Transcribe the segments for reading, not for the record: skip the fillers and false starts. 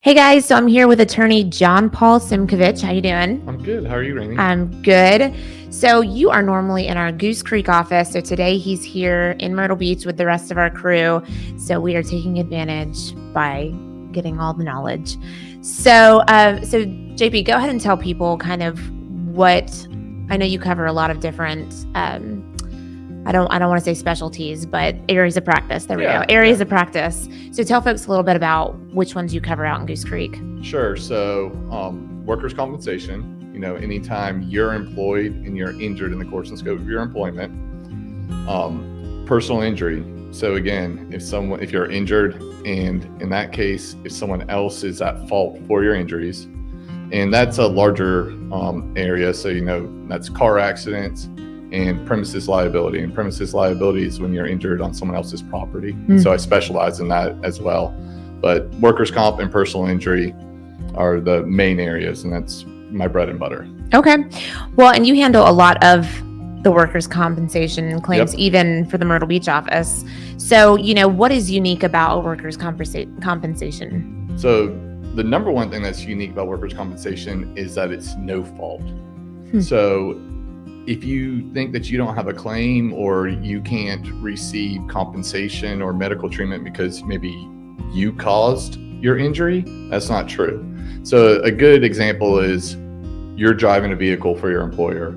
Hey guys, so I'm here with attorney John Paul Simkovich. How you doing? I'm good. How are you, Rainey? I'm good. So you are normally in our Goose Creek office. So today he's here in Myrtle Beach with the rest of our crew. So we are taking advantage by getting all the knowledge. So JP, go ahead and tell people kind of what I know. You cover a lot of different. I don't want to say specialties, but areas of practice. There we go. Areas of practice. So tell folks a little bit about which ones you cover out in Goose Creek. Sure. So workers' compensation, anytime you're employed and you're injured in the course and scope of your employment. Personal injury. So again, if you're injured, and in that case, if someone else is at fault for your injuries, and that's a larger area. So, that's car accidents and premises liability. And premises liability is when you're injured on someone else's property. So I specialize in that as well. But workers' comp and personal injury are the main areas, and that's my bread and butter. Okay. Well, and you handle a lot of the workers' compensation claims, even for the Myrtle Beach office. So, what is unique about workers' compensation? So the number one thing that's unique about workers' compensation is that it's no fault. So if you think that you don't have a claim or you can't receive compensation or medical treatment because maybe you caused your injury, that's not true. So a good example is you're driving a vehicle for your employer.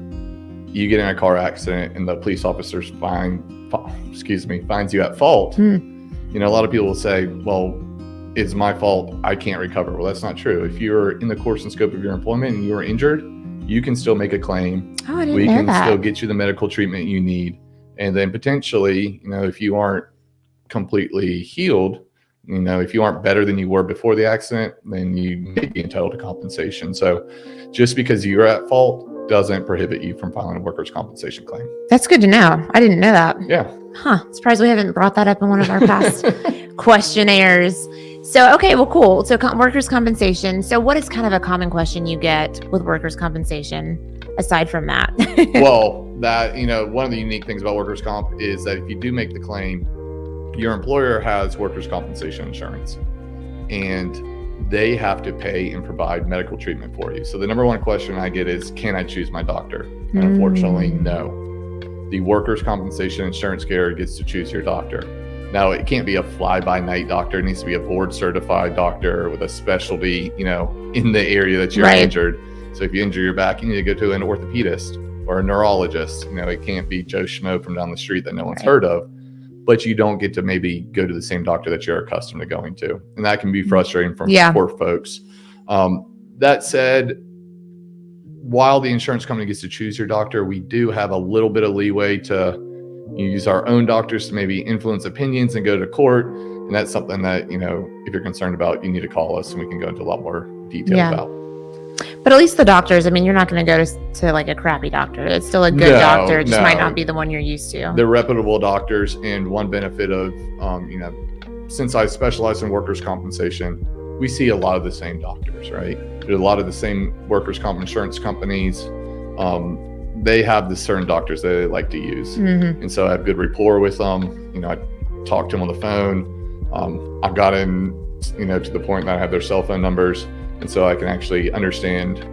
You get in a car accident and the police officers finds you at fault. A lot of people will say, well, it's my fault, I can't recover. Well, that's not true. If you're in the course and scope of your employment and you are injured, you can still make a claim. Oh, I didn't we know can that. still get you the medical treatment you need. And then potentially, if you aren't completely healed, if you aren't better than you were before the accident, then you may be entitled to compensation. So just because you're at fault doesn't prohibit you from filing a workers' compensation claim. That's good to know. I didn't know that. Yeah. Surprised we haven't brought that up in one of our past questionnaires. So, okay, well, cool. So workers' compensation. So what is kind of a common question you get with workers' compensation aside from that? Well, one of the unique things about workers' comp is that if you do make the claim, your employer has workers' compensation insurance, and they have to pay and provide medical treatment for you. So the number one question I get is, can I choose my doctor? And unfortunately, no. The workers' compensation insurance carrier gets to choose your doctor. Now, it can't be a fly-by-night doctor. It needs to be a board-certified doctor with a specialty, in the area that you're injured. So if you injure your back, you need to go to an orthopedist or a neurologist. It can't be Joe Schmo from down the street that no one's heard of. But you don't get to maybe go to the same doctor that you're accustomed to going to. And that can be frustrating for folks. That said, while the insurance company gets to choose your doctor, we do have a little bit of leeway to use our own doctors to maybe influence opinions and go to court. And that's something that, if you're concerned about, you need to call us and we can go into a lot more detail about. But at least the doctors, you're not going to go to like a crappy doctor. It's still a good doctor. It just might not be the one you're used to. They're reputable doctors. And one benefit of, since I specialize in workers' compensation, we see a lot of the same doctors, right? There's a lot of the same workers' comp insurance companies. They have the certain doctors that they like to use. And so I have good rapport with them. I talk to them on the phone. I've gotten, to the point that I have their cell phone numbers. And so I can actually understand,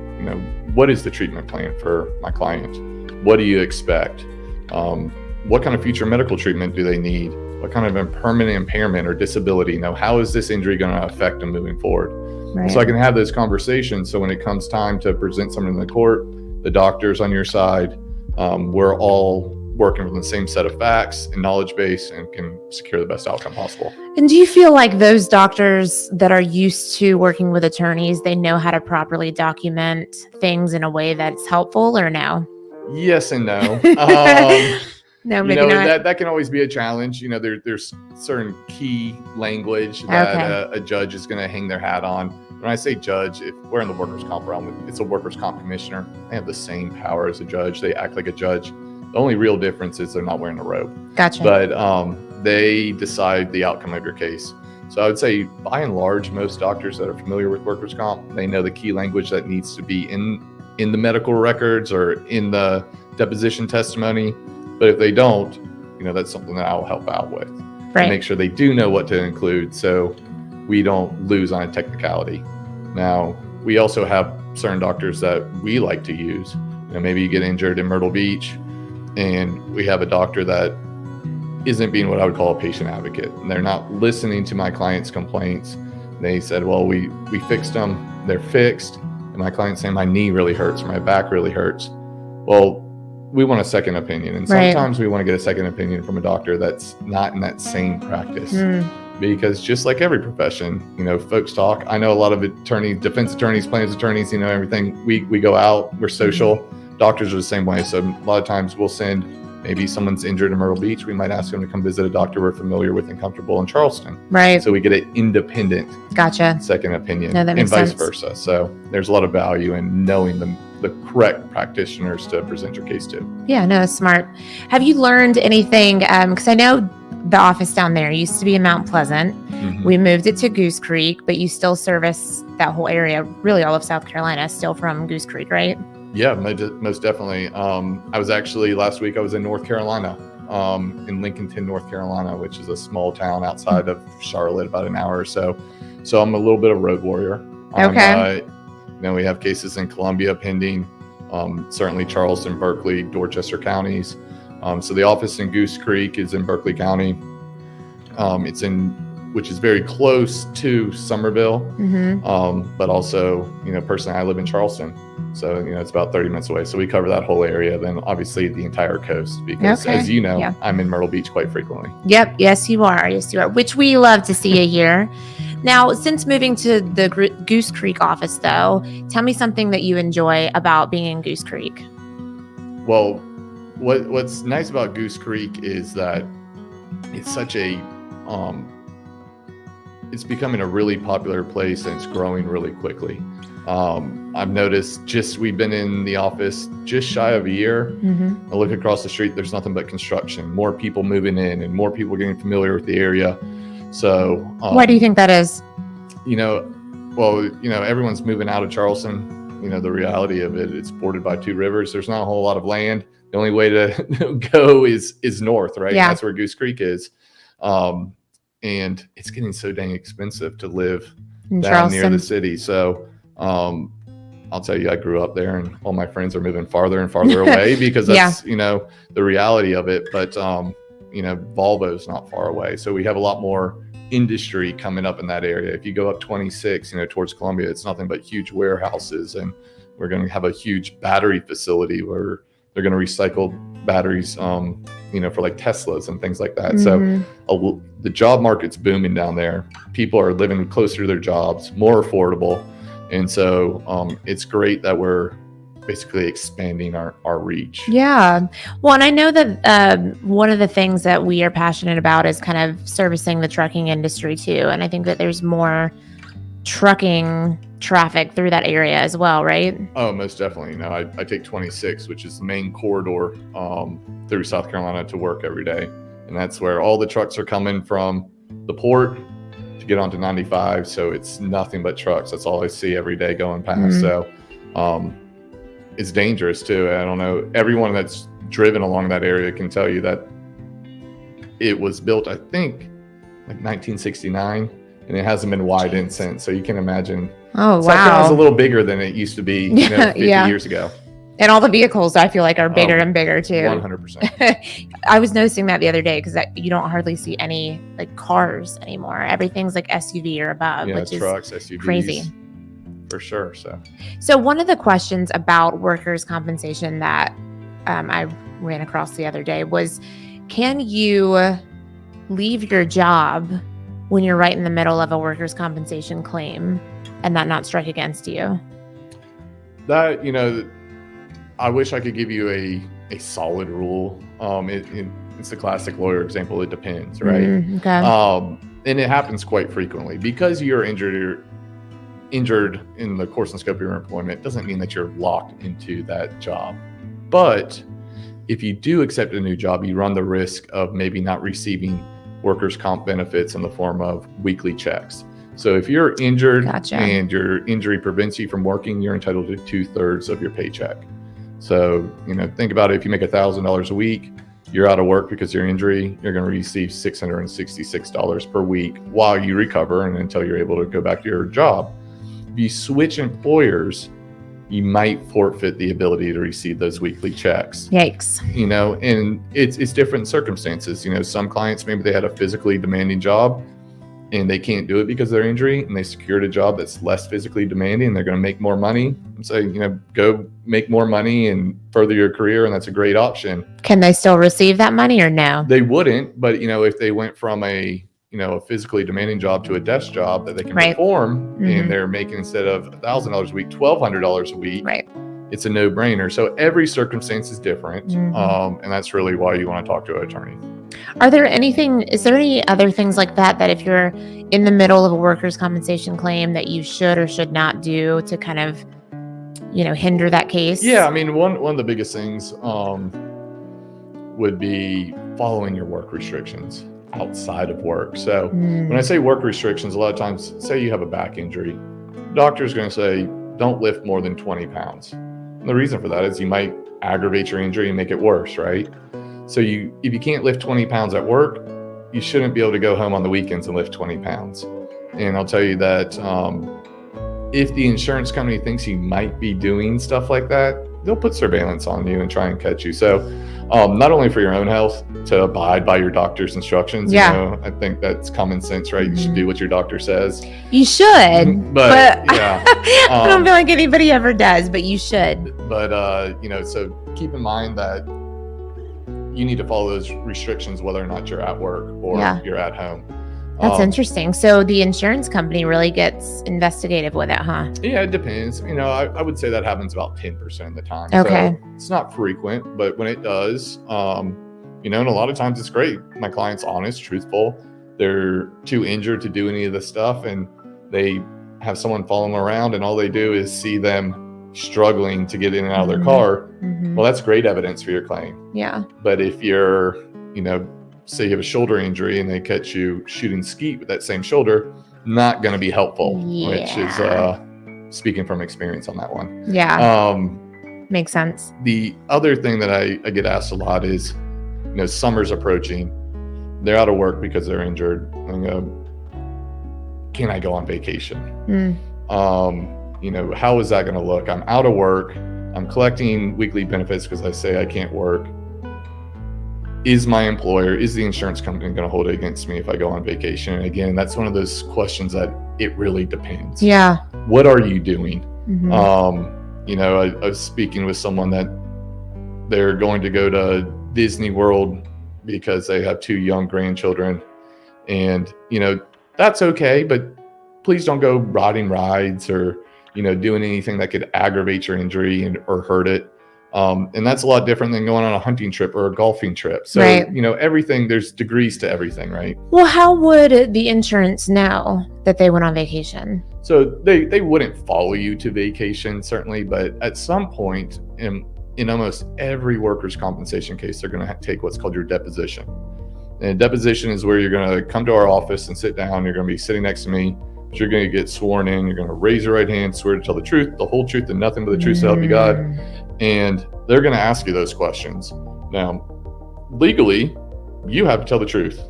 what is the treatment plan for my client? What do you expect? What kind of future medical treatment do they need? What kind of permanent impairment or disability? How is this injury going to affect them moving forward? Right. So I can have those conversations. So when it comes time to present something in the court, the doctor's on your side. We're all working from the same set of facts and knowledge base and can secure the best outcome possible. And do you feel like those doctors that are used to working with attorneys, they know how to properly document things in a way that's helpful, or no? Yes and no. No, maybe not. That can always be a challenge. There's certain key language that a judge is going to hang their hat on. When I say judge, if we're in the workers' comp realm, it's a workers' comp commissioner. They have the same power as a judge. They act like a judge. The only real difference is they're not wearing a robe. Gotcha. But they decide the outcome of your case. So I would say, by and large, most doctors that are familiar with workers' comp, they know the key language that needs to be in the medical records or in the deposition testimony. But if they don't, that's something that I'll help out with. Right. To make sure they do know what to include. So we don't lose on a technicality. Now, we also have certain doctors that we like to use. Maybe you get injured in Myrtle Beach and we have a doctor that isn't being what I would call a patient advocate. And they're not listening to my client's complaints. They said, well, we fixed them, they're fixed. And my client's saying my knee really hurts or my back really hurts. Well, we want a second opinion. And sometimes we want to get a second opinion from a doctor that's not in that same practice. Because just like every profession, folks talk. I know a lot of attorneys, defense attorneys, plaintiffs attorneys, everything. We go out, we're social. Doctors are the same way. So a lot of times we'll send, maybe someone's injured in Myrtle Beach. We might ask them to come visit a doctor we're familiar with and comfortable in Charleston. Right. So we get an independent second opinion and vice versa. So there's a lot of value in knowing the correct practitioners to present your case to. Yeah, no, smart. Have you learned anything? Because I know the office down there used to be in Mount Pleasant. We moved it to Goose Creek, but you still service that whole area, really all of South Carolina, still from Goose Creek, right? Yeah, most definitely. I was actually, last week I was in North Carolina, in Lincolnton, North Carolina, which is a small town outside of Charlotte, about an hour or so. So I'm a little bit of road warrior. Okay. We have cases in Columbia pending, certainly Charleston, Berkeley, Dorchester counties. So the office in Goose Creek is in Berkeley County. Which is very close to Somerville. But also, personally, I live in Charleston. So, it's about 30 minutes away. So we cover that whole area, then obviously the entire coast, because as you know, I'm in Myrtle Beach quite frequently. Yep. Yes, you are. Yes, you are, which we love to see you here. Now, since moving to the Goose Creek office, though, tell me something that you enjoy about being in Goose Creek. Well, what's nice about Goose Creek is that it's such a, it's becoming a really popular place and it's growing really quickly. I've noticed we've been in the office just shy of a year. I look across the street, there's nothing but construction, more people moving in and more people getting familiar with the area. So why do you think that is? Everyone's moving out of Charleston. The reality of it, it's bordered by two rivers. There's not a whole lot of land. The only way to go is north, right? Yeah. That's where Goose Creek is. And it's getting so dang expensive to live down near the city. So I'll tell you, I grew up there and all my friends are moving farther and farther away because that's, the reality of it. But, Volvo's not far away. So we have a lot more industry coming up in that area. If you go up 26, towards Columbia, it's nothing but huge warehouses. And we're going to have a huge battery facility where they're going to recycle batteries, for like Teslas and things like that. So the job market's booming down there. People are living closer to their jobs, more affordable. And so it's great that we're basically expanding our reach. Yeah. Well, and I know that one of the things that we are passionate about is kind of servicing the trucking industry too. And I think that there's more trucking traffic through that area as well, right? Oh, most definitely. I take 26, which is the main corridor through South Carolina to work every day. And that's where all the trucks are coming from the port to get onto 95. So it's nothing but trucks. That's all I see every day going past. So it's dangerous too. I don't know. Everyone that's driven along that area can tell you that it was built, I think, like 1969. And it hasn't been widened since. So you can imagine. Oh, wow. South Carolina's a little bigger than it used to be 50 years ago. And all the vehicles, I feel like, are bigger and bigger, too. 100%. I was noticing that the other day because you don't hardly see any cars anymore. Everything's like SUV or above, which trucks, is SUVs, crazy. For sure. So one of the questions about workers' compensation that I ran across the other day was, can you leave your job when you're right in the middle of a workers' compensation claim and that not strike against you? That, I wish I could give you a solid rule. It's the classic lawyer example. It depends, right? Okay. And it happens quite frequently. Because you're injured in the course and scope of your employment doesn't mean that you're locked into that job. But if you do accept a new job, you run the risk of maybe not receiving workers' comp benefits in the form of weekly checks. So if you're injured and your injury prevents you from working, you're entitled to 2/3 of your paycheck. So, think about it. If you make $1,000 a week, you're out of work because of your injury, you're going to receive $666 per week while you recover and until you're able to go back to your job. If you switch employers, you might forfeit the ability to receive those weekly checks. Yikes. And it's different circumstances. Some clients, maybe they had a physically demanding job and they can't do it because of their injury, and they secured a job that's less physically demanding, and they're going to make more money. And so, go make more money and further your career, and that's a great option. Can they still receive that money or no? They wouldn't, but if they went from a physically demanding job to a desk job that they can perform, and they're making, instead of $1,000 a week, $1,200 a week, it's a no-brainer. So every circumstance is different, and that's really why you want to talk to an attorney. Is there any other things like that if you're in the middle of a workers' compensation claim that you should or should not do to kind of, hinder that case? Yeah, I mean, one of the biggest things would be following your work restrictions outside of work. So when I say work restrictions, a lot of times, say you have a back injury, the doctor is going to say, don't lift more than 20 pounds. And the reason for that is you might aggravate your injury and make it worse, right? So if you can't lift 20 pounds at work, you shouldn't be able to go home on the weekends and lift 20 pounds. And I'll tell you that if the insurance company thinks you might be doing stuff like that, they'll put surveillance on you and try and catch you. So not only for your own health, to abide by your doctor's instructions. I think that's common sense, right? You should do what your doctor says. You should, but yeah, I don't feel like anybody ever does, but you should. But so keep in mind that you need to follow those restrictions whether or not you're at work or you're at home. That's interesting. So the insurance company really gets investigative with it, huh? Yeah, it depends. I would say that happens about 10% of the time. Okay. So it's not frequent, but when it does, and a lot of times it's great. My client's honest, truthful. They're too injured to do any of this stuff, and they have someone follow them around, and all they do is see them struggling to get in and out of their car. Well, that's great evidence for your claim. Yeah. But if you're, say you have a shoulder injury and they catch you shooting skeet with that same shoulder, not going to be helpful, which is speaking from experience on that one. Yeah. Makes sense. The other thing that I get asked a lot is, summer's approaching. They're out of work because they're injured. And can I go on vacation? How is that going to look? I'm out of work. I'm collecting weekly benefits because I say I can't work. Is my employer, is the insurance company going to hold it against me if I go on vacation? And again, that's one of those questions that it really depends. Yeah. What are you doing? I was speaking with someone that they're going to go to Disney World because they have 2 young grandchildren. And, that's okay, but please don't go riding rides or, doing anything that could aggravate your injury or hurt it. And that's a lot different than going on a hunting trip or a golfing trip. So, everything, there's degrees to everything, right? Well, how would the insurance know that they went on vacation? So they wouldn't follow you to vacation, certainly, but at some point in almost every workers' compensation case, they're going to take what's called your deposition. And a deposition is where you're going to come to our office and sit down. You're going to be sitting next to me. You're going to get sworn in. You're going to raise your right hand, swear to tell the truth, the whole truth, and nothing but the truth, so help you God. And they're going to ask you those questions. Now, legally, you have to tell the truth.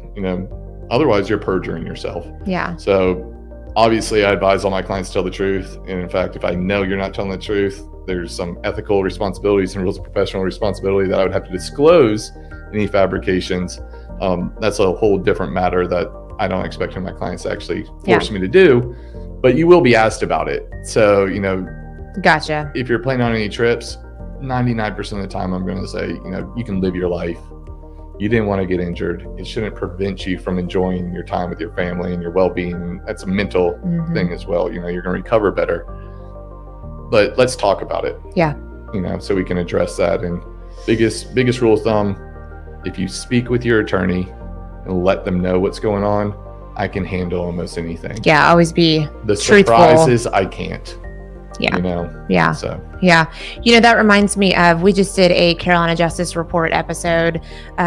Otherwise, you're perjuring yourself. Yeah. So, obviously, I advise all my clients to tell the truth. And in fact, if I know you're not telling the truth, there's some ethical responsibilities and rules of professional responsibility that I would have to disclose any fabrications. That's a whole different matter that I don't expect my clients to actually force me to do, but you will be asked about it. So, gotcha. If you're planning on any trips, 99% of the time, I'm going to say, you can live your life. You didn't want to get injured. It shouldn't prevent you from enjoying your time with your family and your well-being. That's a mental thing as well. You're going to recover better, but let's talk about it. Yeah. So we can address that. And biggest rule of thumb, if you speak with your attorney and let them know what's going on, I can handle almost anything. Yeah, always be the truthful. Surprises, I can't. Yeah. Yeah. So. Yeah. That reminds me of, we just did a Carolina Justice Report episode,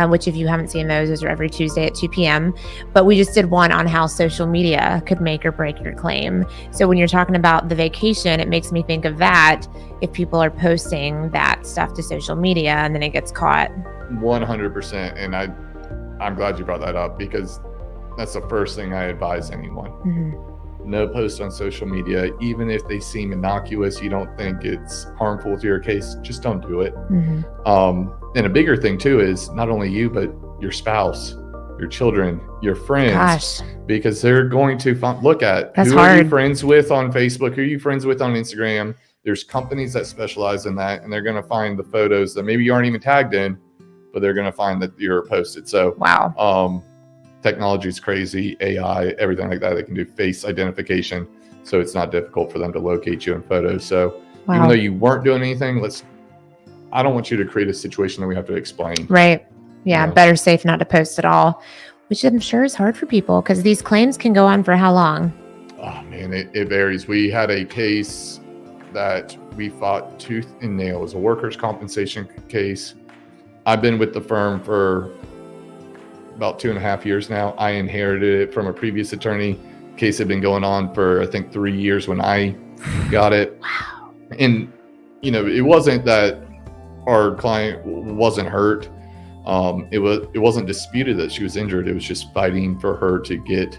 which if you haven't seen those are every Tuesday at 2 p.m. But we just did one on how social media could make or break your claim. So when you're talking about the vacation, it makes me think of that. If people are posting that stuff to social media and then it gets caught 100%. And I'm glad you brought that up, because that's the first thing I advise anyone. Mm-hmm. No post on social media, even if they seem innocuous, you don't think it's harmful to your case, just don't do it. Mm-hmm. And a bigger thing too is not only you, but your spouse, your children, your friends, because they're going to look at That's who hard. are you friends with on Facebook, who are you friends with on Instagram. There's companies that specialize in that, and they're going to find the photos that maybe you aren't even tagged in, but they're going to find that you're posted. So wow. Technology is crazy, AI, everything like that. They can do face identification, so it's not difficult for them to locate you in photos. So even though you weren't doing anything, I don't want you to create a situation that we have to explain. Right. Yeah. Better safe not to post at all, which I'm sure is hard for people, because these claims can go on for how long? Oh man, it varies. We had a case that we fought tooth and nail. It was a workers' compensation case. I've been with the firm for about 2.5 years now. I inherited it from a previous attorney. Case had been going on for, I think, 3 years when I got it. Wow. And, it wasn't that our client wasn't hurt. It wasn't disputed that she was injured. It was just fighting for her to get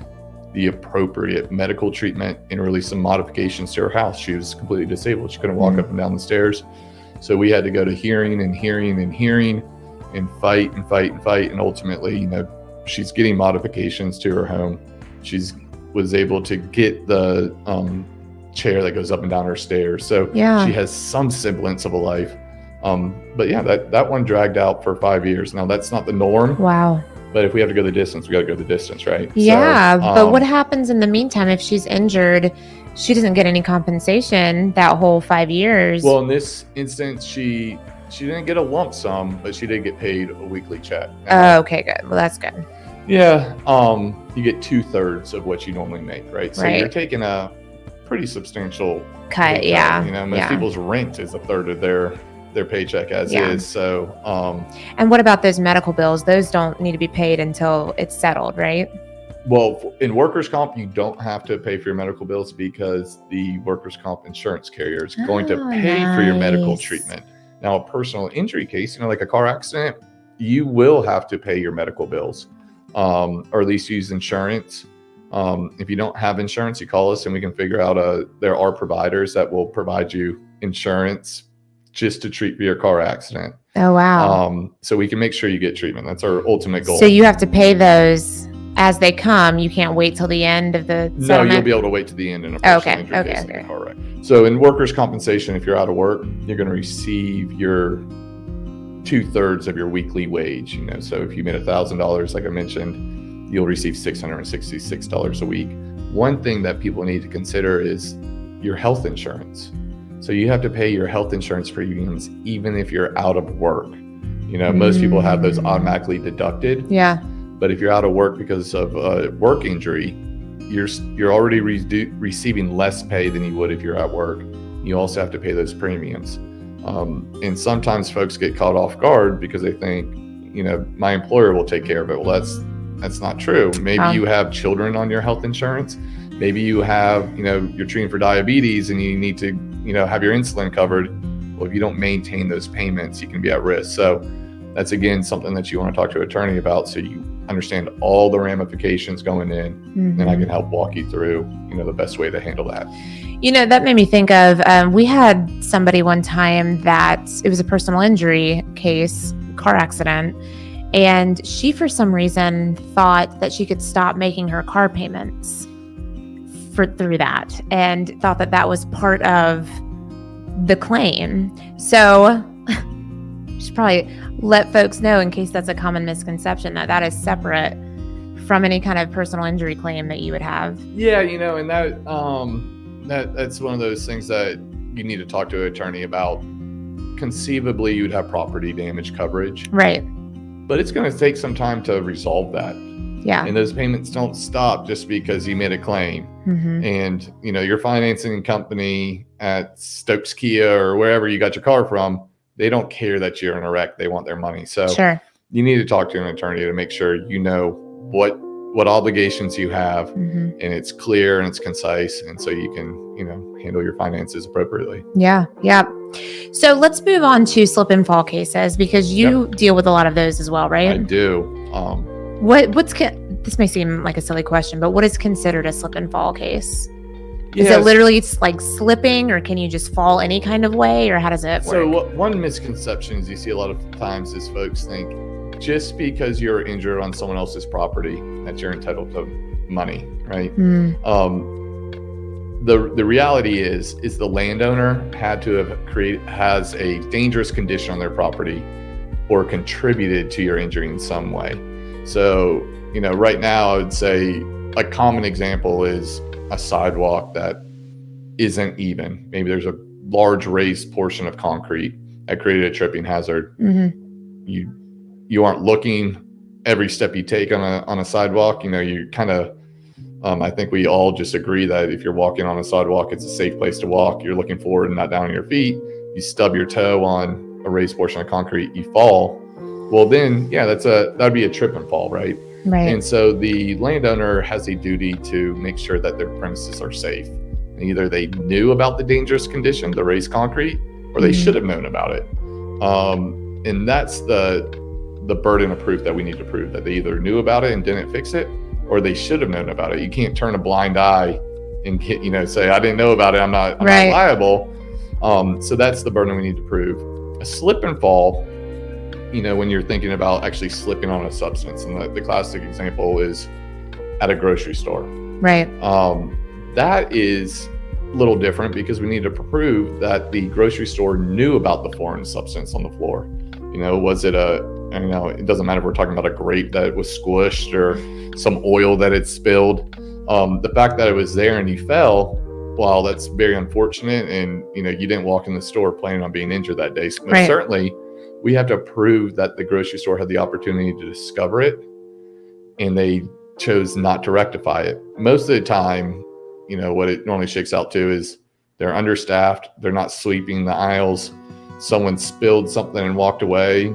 the appropriate medical treatment and really some modifications to her house. She was completely disabled. She couldn't walk up and down the stairs. So we had to go to hearing and fight. And ultimately, she's getting modifications to her home. She's was able to get the chair that goes up and down her stairs. So she has some semblance of a life. But yeah, that one dragged out for 5 years. Now that's not the norm. Wow. But if we have to go the distance, we got to go the distance, right? Yeah. But what happens in the meantime if she's injured? She doesn't get any compensation that whole 5 years. Well, in this instance, she didn't get a lump sum, but she did get paid a weekly check. Oh, okay, good. Well, that's good. Yeah. You get 2/3 of what you normally make, right? So you're taking a pretty substantial cut. Yeah. Most people's rent is 1/3 of their paycheck as is. So, and what about those medical bills? Those don't need to be paid until it's settled, right? Well, in workers' comp, you don't have to pay for your medical bills because the workers' comp insurance carrier is going to pay for your medical treatment. Now, a personal injury case, like a car accident, you will have to pay your medical bills, or at least use insurance. If you don't have insurance, you call us and we can figure out there are providers that will provide you insurance just to treat for your car accident. Oh, wow. So we can make sure you get treatment. That's our ultimate goal. So you have to pay those as they come. You can't wait till the end of the settlement? No, you'll be able to wait to the end in a personal injury case like a car wreck. So in workers' compensation, if you're out of work, you're going to receive your 2/3 of your weekly wage. So if you made $1,000, like I mentioned, you'll receive $666 a week. One thing that people need to consider is your health insurance. So you have to pay your health insurance premiums even if you're out of work. Most people have those automatically deducted. Yeah. But if you're out of work because of a work injury, you're already receiving less pay than you would if you're at work. You also have to pay those premiums. And sometimes folks get caught off guard because they think, my employer will take care of it. Well, that's not true. Maybe you have children on your health insurance. Maybe you have, you're treating for diabetes and you need to, have your insulin covered. Well, if you don't maintain those payments, you can be at risk. So that's, again, something that you want to talk to an attorney about so you understand all the ramifications going in, and I can help walk you through, the best way to handle that. That made me think of, we had somebody one time that it was a personal injury case, car accident, and she, for some reason, thought that she could stop making her car payments through that, and thought that was part of the claim. So should probably let folks know, in case that's a common misconception, that is separate from any kind of personal injury claim that you would have. Yeah, and that's one of those things that you need to talk to an attorney about. Conceivably, you'd have property damage coverage. Right. But it's going to take some time to resolve that. Yeah. And those payments don't stop just because you made a claim. And, your financing company at Stokes Kia or wherever you got your car from, they don't care that you're in a wreck. They want their money. So you need to talk to an attorney to make sure what what obligations you have, Mm-hmm. and it's clear and it's concise, and so you can, handle your finances appropriately. Yeah. So let's move on to slip and fall cases, because you deal with a lot of those as well, right? I do. This may seem like a silly question, but what is considered a slip and fall case? Is Yes. it literally like slipping, or can you just fall any kind of way, or how does it work? So one misconception is you see a lot of times is folks think just because you're injured on someone else's property that you're entitled to money, right? The reality is the landowner had to have has a dangerous condition on their property or contributed to your injury in some way. So, right now I would say a common example is a sidewalk that isn't even. Maybe there's a large raised portion of concrete that created a tripping hazard. You aren't looking every step you take on a sidewalk. You kind of, I think we all just agree that if you're walking on a sidewalk, it's a safe place to walk. You're looking forward and not down on your feet. You stub your toe on a raised portion of concrete, you fall. Well, then, that'd be a trip and fall, right? Right. And so the landowner has a duty to make sure that their premises are safe. And either they knew about the dangerous condition, the raised concrete, or they should have known about it. And that's the burden of proof that we need to prove, that they either knew about it and didn't fix it, or they should have known about it. You can't turn a blind eye and say, I didn't know about it, I'm not liable. So that's the burden we need to prove. A slip and fall, when you're thinking about actually slipping on a substance, and the classic example is at a grocery store. Right. That is a little different because we need to prove that the grocery store knew about the foreign substance on the floor. Was it it doesn't matter if we're talking about a grape that was squished or some oil that had spilled. The fact that it was there and you fell, well, that's very unfortunate. And, you didn't walk in the store planning on being injured that day. So certainly we have to prove that the grocery store had the opportunity to discover it and they chose not to rectify it. Most of the time, what it normally shakes out to is they're understaffed. They're not sweeping the aisles. Someone spilled something and walked away.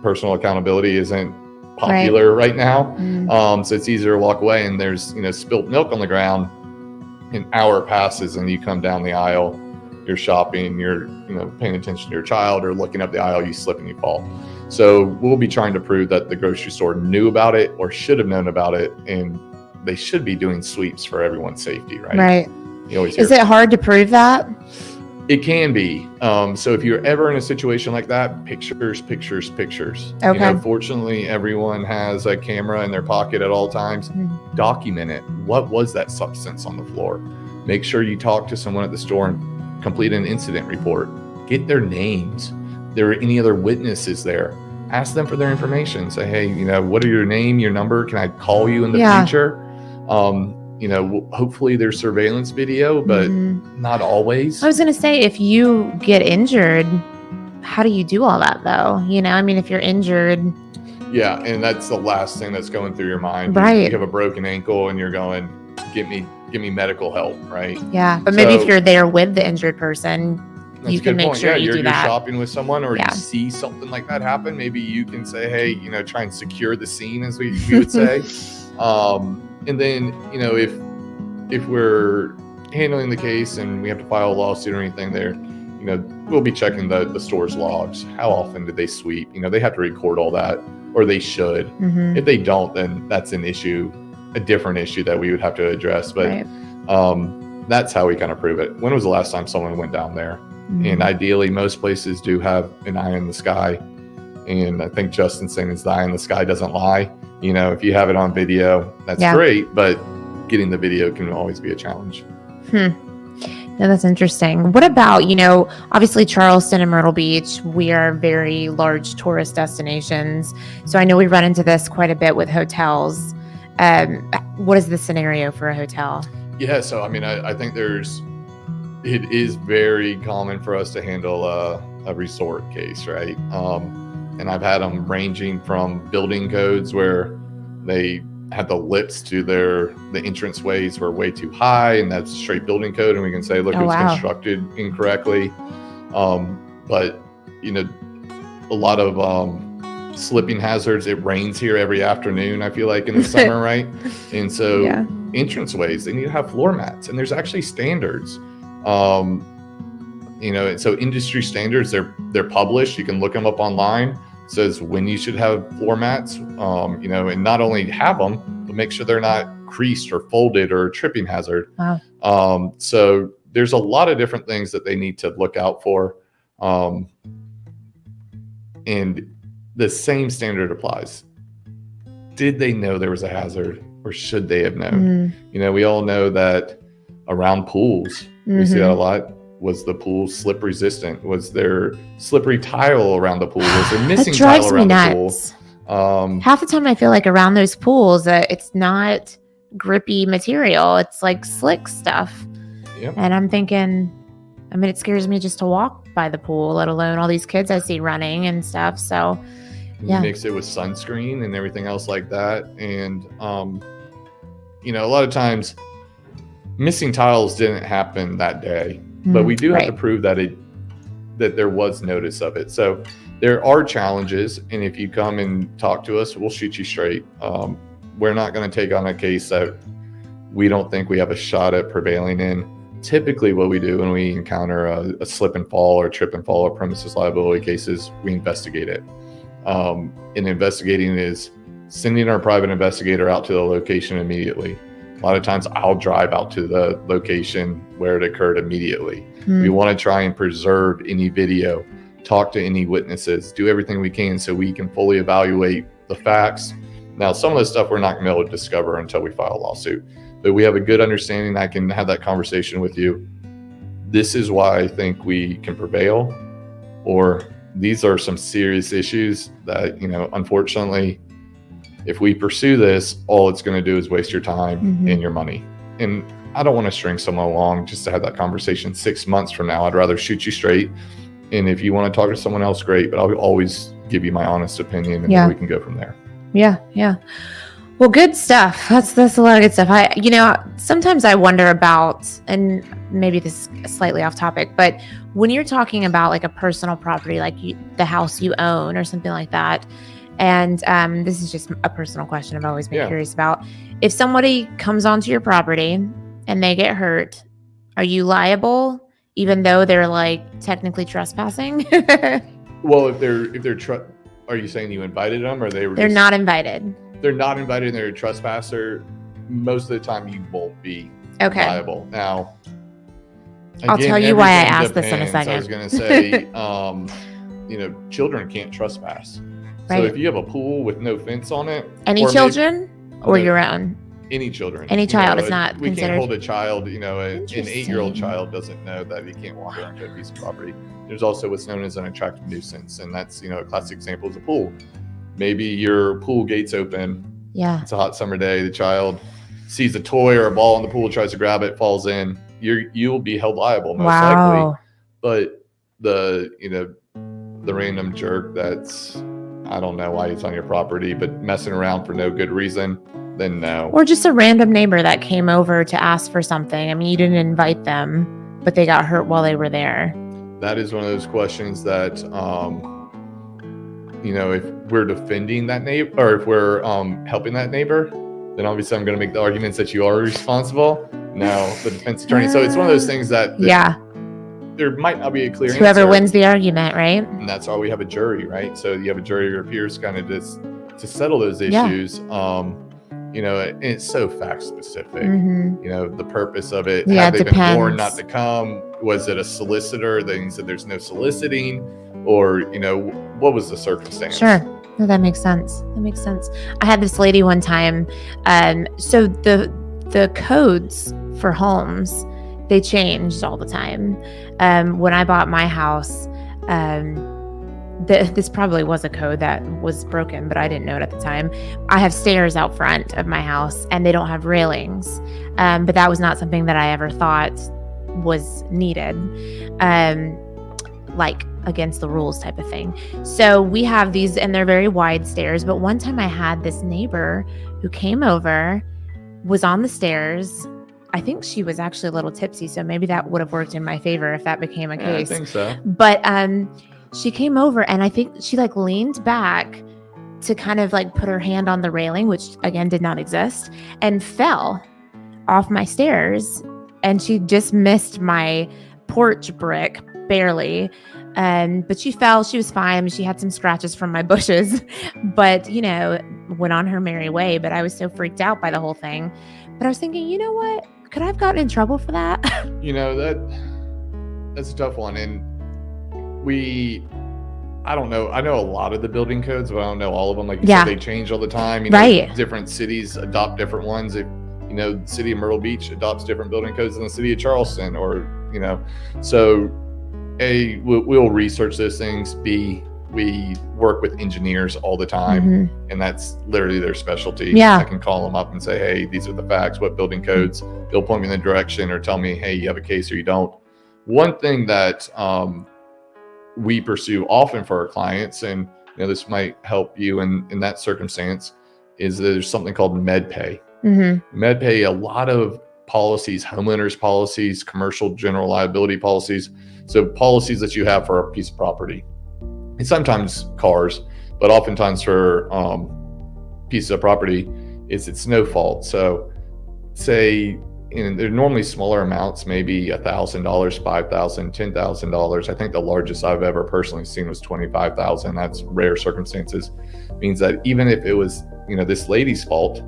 Personal accountability isn't popular right now. So it's easier to walk away, and there's, spilled milk on the ground. An hour passes and you come down the aisle, you're shopping, you're, paying attention to your child or looking up the aisle, you slip and you fall. So we'll be trying to prove that the grocery store knew about it or should have known about it, and they should be doing sweeps for everyone's safety, right? Right. You always hear Is it hard to prove that? It can be. So if you're ever in a situation like that, pictures. Okay. Fortunately, everyone has a camera in their pocket at all times. Document it. What was that substance on the floor? Make sure you talk to someone at the store and complete an incident report. Get their names. If there are any other witnesses there, ask them for their information. Say, hey, what are your name, your number? Can I call you in the future? Hopefully there's surveillance video, but not always. I was going to say, if you get injured, how do you do all that though? If you're injured. Yeah. And that's the last thing that's going through your mind. Right. You have a broken ankle and you're going, give me medical help. Right. Yeah. But maybe if you're there with the injured person, you can make sure you do that. You're shopping with someone, or you see something like that happen. Maybe you can say, hey, try and secure the scene, as we would say. And then, if we're handling the case and we have to file a lawsuit or anything there, we'll be checking the store's logs. How often did they sweep? They have to record all that, or they should. If they don't, then that's an issue, a different issue that we would have to address. But that's how we kind of prove it. When was the last time someone went down there? And ideally, most places do have an eye in the sky. And I think Justin's saying the eye in the sky doesn't lie. If you have it on video, that's great, but getting the video can always be a challenge. No, that's interesting. What about, obviously Charleston and Myrtle Beach, we are very large tourist destinations. So I know we run into this quite a bit with hotels. What is the scenario for a hotel? Yeah. So, I think it is very common for us to handle a resort case, right? And I've had them ranging from building codes where they had the lips to the entrance ways were way too high, and that's straight building code, and we can say, look, it was constructed incorrectly. But a lot of slipping hazards. It rains here every afternoon, I feel like, in the summer, right? And so entranceways, they need to have floor mats, and there's actually standards. So industry standards, they're published. You can look them up online. It says when you should have floor mats, and not only have them, but make sure they're not creased or folded or a tripping hazard. Wow. So there's a lot of different things that they need to look out for. And the same standard applies. Did they know there was a hazard, or should they have known? We all know that around pools, we see that a lot. Was the pool slip resistant? Was there slippery tile around the pool? Was there missing tile around the pool? Half the time I feel like around those pools, it's not grippy material. It's like slick stuff. Yep. And I'm thinking, it scares me just to walk by the pool, let alone all these kids I see running and stuff. So, yeah. Mix it with sunscreen and everything else like that. And, a lot of times missing tiles didn't happen that day. But we do have to prove that there was notice of it. So there are challenges, and if you come and talk to us, we'll shoot you straight. We're not going to take on a case that we don't think we have a shot at prevailing in. Typically what we do when we encounter a slip and fall or trip and fall or premises liability cases, we investigate it. And investigating is sending our private investigator out to the location immediately. A lot of times I'll drive out to the location where it occurred immediately. We want to try and preserve any video, talk to any witnesses, do everything we can so we can fully evaluate the facts. Now, some of the stuff we're not going to be able to discover until we file a lawsuit, but we have a good understanding. I can have that conversation with you. This is why I think we can prevail, or these are some serious issues that, unfortunately, if we pursue this, all it's going to do is waste your time and your money. And I don't want to string someone along just to have that conversation 6 months from now. I'd rather shoot you straight. And if you want to talk to someone else, great. But I'll always give you my honest opinion, and then we can go from there. Yeah. Well, good stuff. That's a lot of good stuff. Sometimes I wonder about, and maybe this is slightly off topic, but when you're talking about like a personal property, like the house you own or something like that, and this is just a personal question I've always been curious about. If somebody comes onto your property and they get hurt, are you liable even though they're like technically trespassing? Well, if they're are you saying you invited them, or they're not invited? They're not invited and they're a trespasser. Most of the time you won't be liable. Now, I'll tell you why I asked this in a second. I was going to say, children can't trespass. So if you have a pool with no fence on it, any children or your own? Any children. Any child is not we considered. We can't hold a child, an 8-year-old child doesn't know that he can't walk around a piece of property. There's also what's known as an attractive nuisance, and that's, a classic example is a pool. Maybe your pool gate's open. Yeah. It's a hot summer day. The child sees a toy or a ball in the pool, tries to grab it, falls in. You'll be held liable most likely. But the random jerk that's, I don't know why he's on your property, but messing around for no good reason, then no. Or just a random neighbor that came over to ask for something. You didn't invite them, but they got hurt while they were there. That is one of those questions that, if we're defending that neighbor, or if we're helping that neighbor, then obviously I'm going to make the arguments that you are responsible. Now, the defense attorney. So it's one of those things that there might not be a clear answer. Whoever wins the argument, right? And that's why we have a jury, right? So you have a jury of your peers kind of to settle those issues. And it's so fact specific. The purpose of it. Have they been warned not to come? Was it a solicitor? Then he said there's no soliciting, or what was the circumstance? Sure. No, that makes sense. I had this lady one time. So the codes for homes, they changed all the time. When I bought my house, this probably was a code that was broken, but I didn't know it at the time. I have stairs out front of my house and they don't have railings. But that was not something that I ever thought was needed, like against the rules type of thing. So we have these, and they're very wide stairs. But one time I had this neighbor who came over, was on the stairs. I think she was actually a little tipsy, so maybe that would have worked in my favor if that became a case. I think so. But she came over, and I think she leaned back to kind of like put her hand on the railing, which again did not exist, and fell off my stairs. And she just missed my porch brick barely. But she fell. She was fine. I mean, she had some scratches from my bushes, but, you know, went on her merry way. But I was so freaked out by the whole thing. But I was thinking, you know what? Could I have gotten in trouble for that? You know, that's a tough one. And I don't know. I know a lot of the building codes, but I don't know all of them. Like you said, they change all the time. You know, right. Different cities adopt different ones. If, you know, the city of Myrtle Beach adopts different building codes than the city of Charleston, or, you know, so A, we'll research those things. B, we work with engineers all the time, and that's literally their specialty. Yeah. I can call them up and say, hey, these are the facts, what building codes. They'll point me in the direction or tell me, hey, you have a case or you don't. One thing that we pursue often for our clients, and you know, this might help you in that circumstance, is that there's something called MedPay. MedPay, a lot of policies, homeowners policies, commercial general liability policies, so policies that you have for a piece of property, and sometimes cars, but oftentimes for pieces of property, it's no fault. So say, and they're normally smaller amounts, maybe $1,000, $5,000, $10,000. I think the largest I've ever personally seen was $25,000. That's rare circumstances. Means that even if it was, you know, this lady's fault,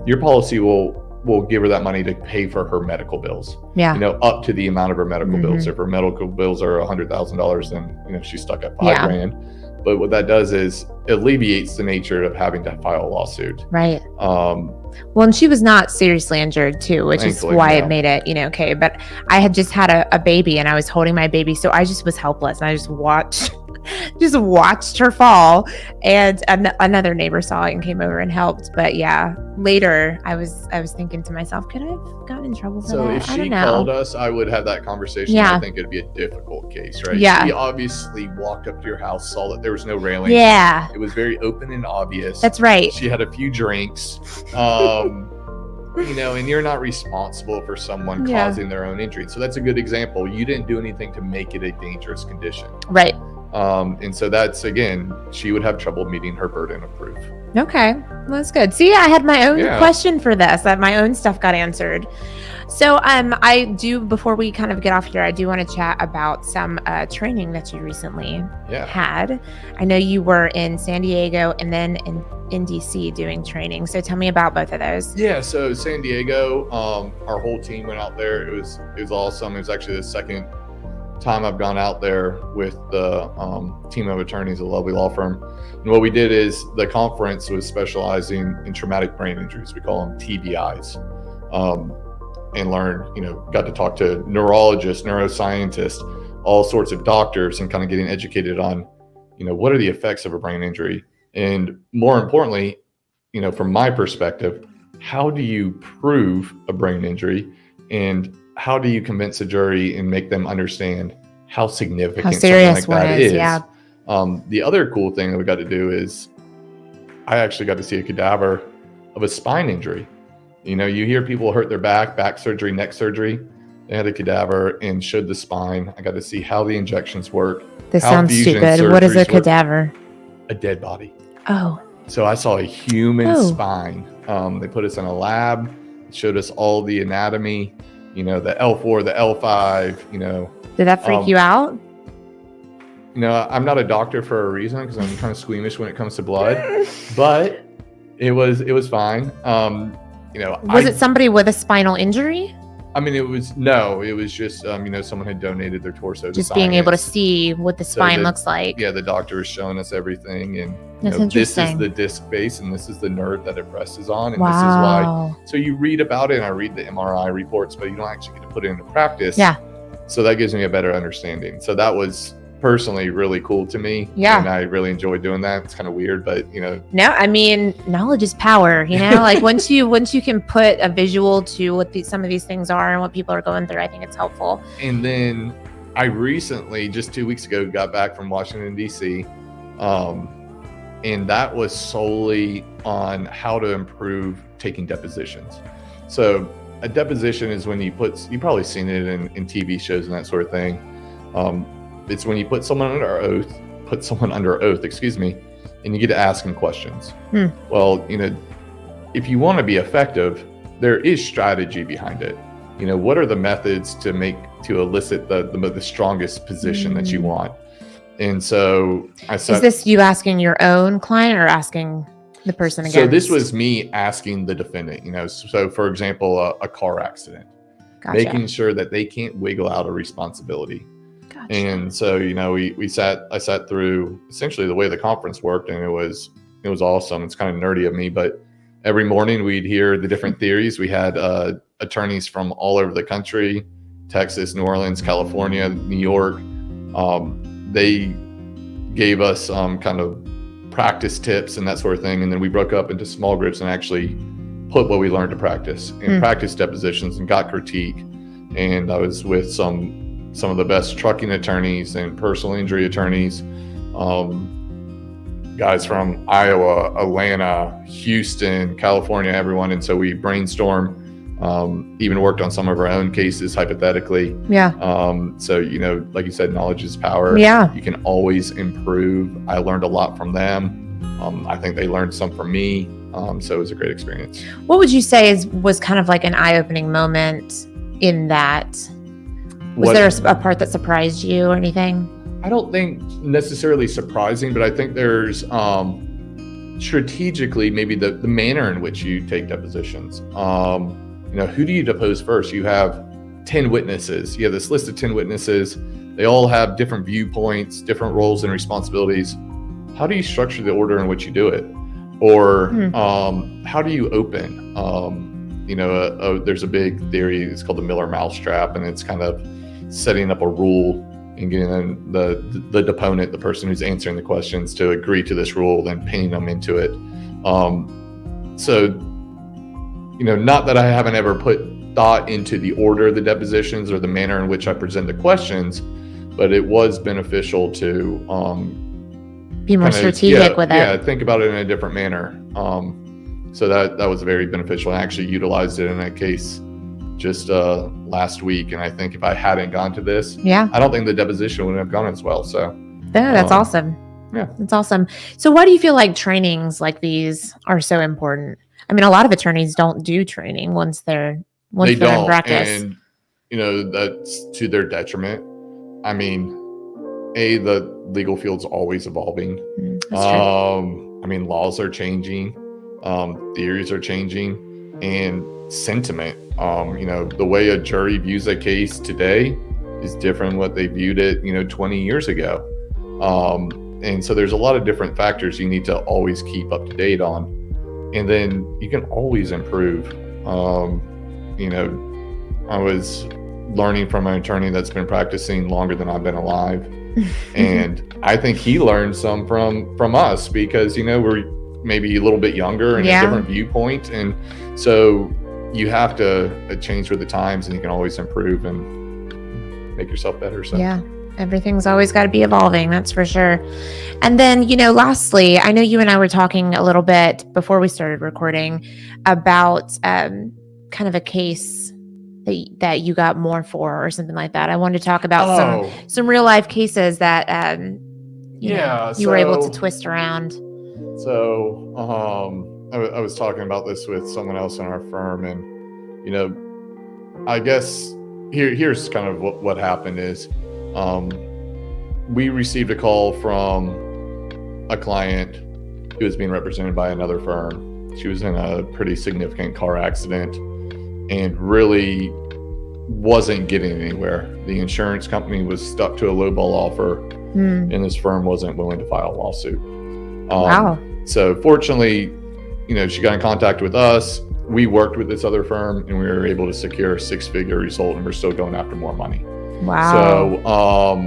your policy will give her that money to pay for her medical bills. You know, up to the amount of her medical bills. If her medical bills are $100,000, then, you know, she's stuck at $5,000. But what that does is it alleviates the nature of having to file a lawsuit. Right. Well, and she was not seriously injured too, which is why it made it, you know, okay. But I had just had a baby and I was holding my baby. So I just was helpless and I just watched her fall, and another neighbor saw it and came over and helped. But yeah, later I was thinking to myself, could I have gotten in trouble for that? So if she called us, I would have that conversation. I think it'd be a difficult case, right? She obviously walked up to your house, saw that there was no railing. It was very open and obvious. That's right. She had a few drinks. You know, and you're not responsible for someone causing their own injury. So that's a good example. You didn't do anything to make it a dangerous condition. Right. And so that's, again, she would have trouble meeting her burden of proof. Okay. Well, that's good. See, I had my own question for this, that my own stuff got answered. So I do, before we kind of get off here, I do want to chat about some training that you recently had. I know you were in San Diego and then in DC doing training. So tell me about both of those. Yeah. So San Diego, our whole team went out there. It was awesome. It was actually the second time I've gone out there with the team of attorneys, a lovely law firm. And what we did is the conference was specializing in traumatic brain injuries. We call them TBIs. And learn, you know, got to talk to neurologists, neuroscientists, all sorts of doctors, and kind of getting educated on, you know, what are the effects of a brain injury? And more importantly, you know, from my perspective, how do you prove a brain injury? And how do you convince a jury and make them understand how significant something like that is? The other cool thing that we got to do is I actually got to see a cadaver of a spine injury. You know, you hear people hurt their back surgery, neck surgery. They had a cadaver and showed the spine. I got to see how the injections work. This sounds stupid. What is a cadaver? A dead body. Oh. So I saw a human spine. They put us in a lab, showed us all the anatomy, you know, the L4, the L5, you know. Did that freak you out? You know, I'm not a doctor for a reason because I'm kind of squeamish when it comes to blood, but it was fine. You know, was it somebody with a spinal injury? I mean, it was just, you know, someone had donated their torso to science. Being able to see what the spine looks like. Yeah, the doctor was showing us everything. And that's interesting. This is the disc base and this is the nerve that it presses on. And this is why. So you read about it and I read the MRI reports, but you don't actually get to put it into practice. Yeah. So that gives me a better understanding. So that was personally really cool to me. Yeah. And I really enjoy doing that. It's kind of weird, but you know. No, I mean, knowledge is power, you know, like once you can put a visual to what some of these things are and what people are going through, I think it's helpful. And then I recently, just 2 weeks ago, got back from Washington, DC. And that was solely on how to improve taking depositions. So a deposition is when you've probably seen it in TV shows and that sort of thing. It's when you put someone under oath, and you get to ask them questions. Hmm. Well, if you want to be effective, there is strategy behind it. What are the methods to elicit the strongest position that you want? And so is this you asking your own client or asking the person against? So this was me asking the defendant, so for example, a car accident, Gotcha. making sure that they can't wiggle out of responsibility. Gotcha. And so, I sat through essentially the way the conference worked, and it was awesome. It's kind of nerdy of me, but every morning we'd hear the different theories. We had attorneys from all over the country, Texas, New Orleans, California, New York. They gave us kind of practice tips and that sort of thing. And then we broke up into small groups and actually put what we learned to practice and practice depositions and got critique. And I was with some of the best trucking attorneys and personal injury attorneys, guys from Iowa, Atlanta, Houston, California, everyone. And so we brainstormed, even worked on some of our own cases hypothetically. Yeah. So, like you said, knowledge is power. Yeah. You can always improve. I learned a lot from them. I think they learned some from me. So it was a great experience. What would you say was kind of like an eye-opening moment in that? Was there a part that surprised you or anything? I don't think necessarily surprising, but I think there's strategically maybe the manner in which you take depositions. Who do you depose first? You have 10 witnesses. You have this list of 10 witnesses. They all have different viewpoints, different roles and responsibilities. How do you structure the order in which you do it? Or how do you open? There's a big theory. It's called the Miller mousetrap, and it's kind of setting up a rule and getting the deponent, the person who's answering the questions, to agree to this rule, then pinning them into it. Not that I haven't ever put thought into the order of the depositions or the manner in which I present the questions, but it was beneficial to be more strategic with it. Yeah, think about it in a different manner. So that was very beneficial. I actually utilized it in a case just last week, and I think if I hadn't gone to this, I don't think the deposition would have gone as well. So that's awesome. Yeah, that's awesome. So why do you feel like trainings like these are so important? I mean, a lot of attorneys don't do training once they're in practice. And that's to their detriment. I mean, the legal field's always evolving. That's true. Laws are changing, theories are changing, and sentiment. The way a jury views a case today is different than what they viewed it, 20 years ago. And so there's a lot of different factors you need to always keep up to date on. And then you can always improve. I was learning from an attorney that's been practicing longer than I've been alive. And I think he learned some from us because, we're maybe a little bit younger and a different viewpoint. And so you have to change with the times, and you can always improve and make yourself better. So yeah. Everything's always got to be evolving. That's for sure. And then, lastly, I know you and I were talking a little bit before we started recording about kind of a case that you got more for or something like that. I wanted to talk about some real life cases that you were able to twist around. So I was talking about this with someone else in our firm, and I guess here's kind of what happened is. We received a call from a client who was being represented by another firm. She was in a pretty significant car accident and really wasn't getting anywhere. The insurance company was stuck to a lowball offer, and this firm wasn't willing to file a lawsuit. Wow. So fortunately, she got in contact with us. We worked with this other firm, and we were able to secure a 6-figure result, and we're still going after more money. Wow. So,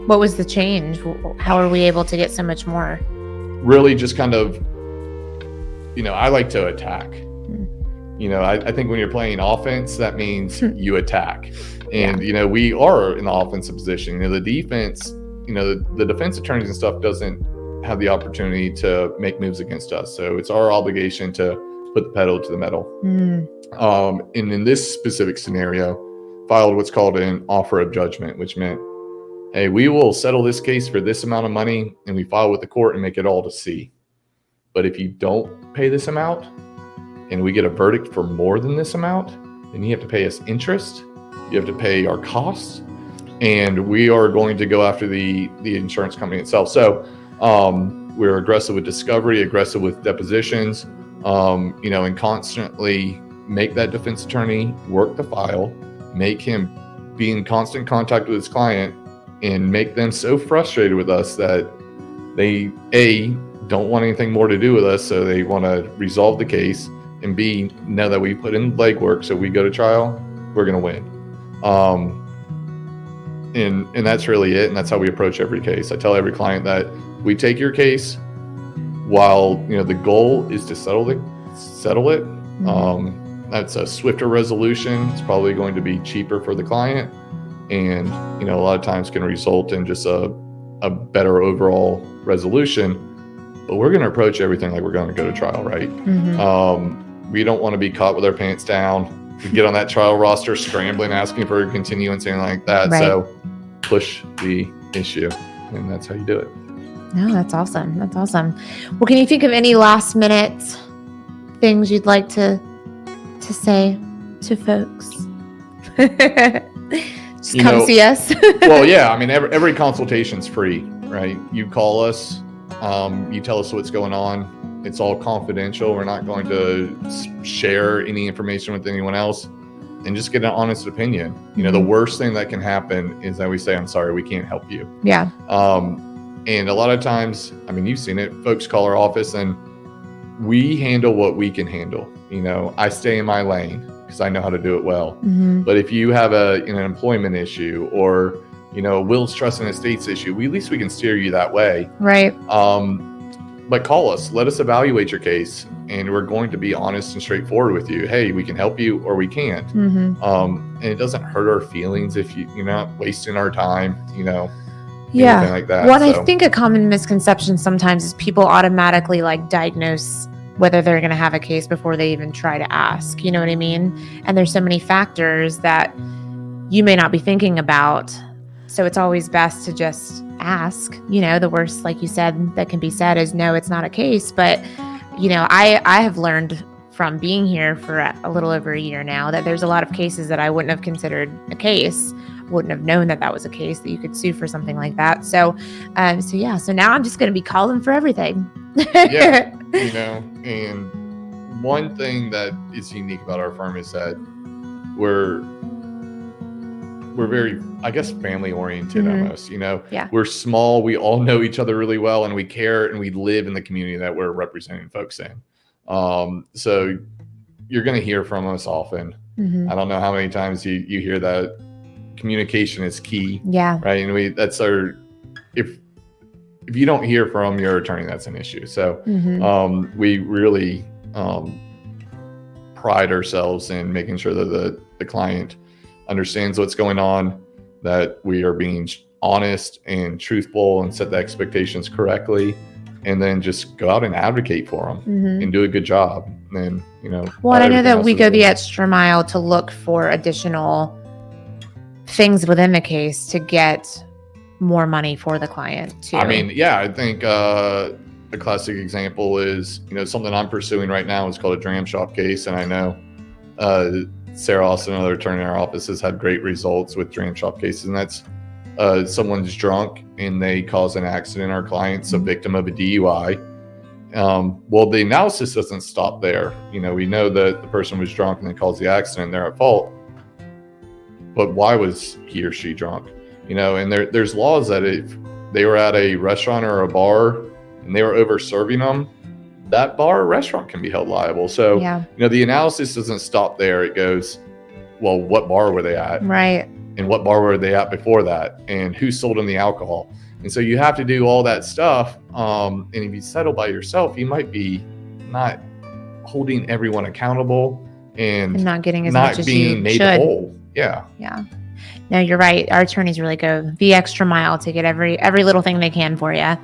what was the change? How are we able to get so much more? Really just kind of, I like to attack. I think when you're playing offense, that means you attack. And, we are in the offensive position. The defense, the defense attorneys and stuff doesn't have the opportunity to make moves against us. So it's our obligation to put the pedal to the metal. And in this specific scenario, filed what's called an offer of judgment, which meant hey, we will settle this case for this amount of money, and we file with the court and make it all to C. But if you don't pay this amount and we get a verdict for more than this amount, then you have to pay us interest, you have to pay our costs, and we are going to go after the insurance company itself. So we're aggressive with discovery, aggressive with depositions, and constantly make that defense attorney work the file, make him be in constant contact with his client, and make them so frustrated with us that they, A, don't want anything more to do with us, so they want to resolve the case, and B, know that we put in legwork, so we go to trial, we're going to win. And that's really it, and that's how we approach every case. I tell every client that we take your case while the goal is to settle it. Mm-hmm. That's a swifter resolution. It's probably going to be cheaper for the client, and a lot of times can result in just a better overall resolution. But we're going to approach everything like we're going to go to trial, right? Mm-hmm. We don't want to be caught with our pants down. We get on that trial roster scrambling, asking for a continuance, anything like that. Right. So push the issue, and that's how you do it. No, that's awesome. That's awesome. Well, can you think of any last minute things you'd like to say to folks? Just come see us. Well, yeah. I mean, every consultation's free, right? You call us, you tell us what's going on. It's all confidential. We're not going to share any information with anyone else, and just get an honest opinion. The worst thing that can happen is that we say, I'm sorry, we can't help you. Yeah. And a lot of times, I mean, you've seen it, folks call our office and we handle what we can handle. I stay in my lane because I know how to do it well. Mm-hmm. But if you have an employment issue or, wills, trust, and estates issue, at least we can steer you that way. Right. But call us, let us evaluate your case, and we're going to be honest and straightforward with you. Hey, we can help you or we can't. Mm-hmm. And it doesn't hurt our feelings if you're not wasting our time, Yeah. anything like that. Well, I think a common misconception sometimes is people automatically diagnose whether they're going to have a case before they even try to ask. You know what I mean? And there's so many factors that you may not be thinking about. So it's always best to just ask. The worst, like you said, that can be said is no, it's not a case. But, I have learned from being here for a little over a year now that there's a lot of cases that I wouldn't have considered a case, wouldn't have known that was a case that you could sue for something like that. So now I'm just going to be calling for everything. Yeah. And one thing that is unique about our firm is that we're very, I guess, family oriented. Mm-hmm. Almost, Yeah. We're small. We all know each other really well, and we care, and we live in the community that we're representing folks in. So you're going to hear from us often. Mm-hmm. I don't know how many times you hear that communication is key. Yeah. Right. And if you don't hear from your attorney, that's an issue. So Mm-hmm. we really pride ourselves in making sure that the client understands what's going on, that we are being honest and truthful and set the expectations correctly, and then just go out and advocate for them Mm-hmm. and do a good job. And, Well, I know that we go the extra mile to look for additional things within the case to get more money for the client too. I mean, yeah, I think a classic example is, something I'm pursuing right now is called a dram shop case. And I know Sarah Austin, another attorney in our office, has had great results with dram shop cases. And that's someone's drunk and they cause an accident. Our client's a victim of a DUI. Well, the analysis doesn't stop there. We know that the person was drunk and they caused the accident, they're at fault. But why was he or she drunk? And there's laws that if they were at a restaurant or a bar and they were over serving them, that bar or restaurant can be held liable. So, yeah. The analysis doesn't stop there. It goes, well, what bar were they at? Right. And what bar were they at before that? And who sold them the alcohol? And so you have to do all that stuff. And if you settle by yourself, you might be not holding everyone accountable and not getting as much as you being made should. whole. Yeah. Yeah. No, you're right. Our attorneys really go the extra mile to get every little thing they can for you.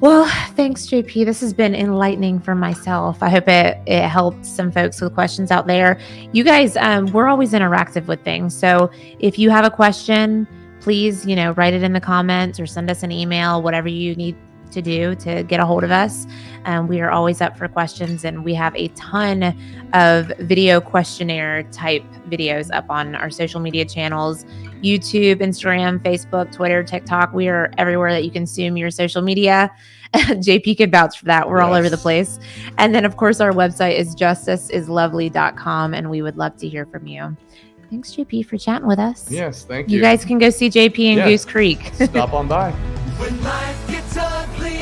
Well, thanks, JP. This has been enlightening for myself. I hope it helped some folks with questions out there. You guys, we're always interactive with things. So if you have a question, please, write it in the comments or send us an email, whatever you need to do to get a hold of us. We are always up for questions, and we have a ton of video questionnaire type videos up on our social media channels, YouTube, Instagram, Facebook, Twitter, TikTok. We are everywhere that you consume your social media. JP can vouch for that. We're all over the place. And then, of course, our website is justiceislovely.com, and we would love to hear from you. Thanks, JP, for chatting with us. Yes, thank you. You guys can go see JP in Goose Creek. Stop on by. When life gets ugly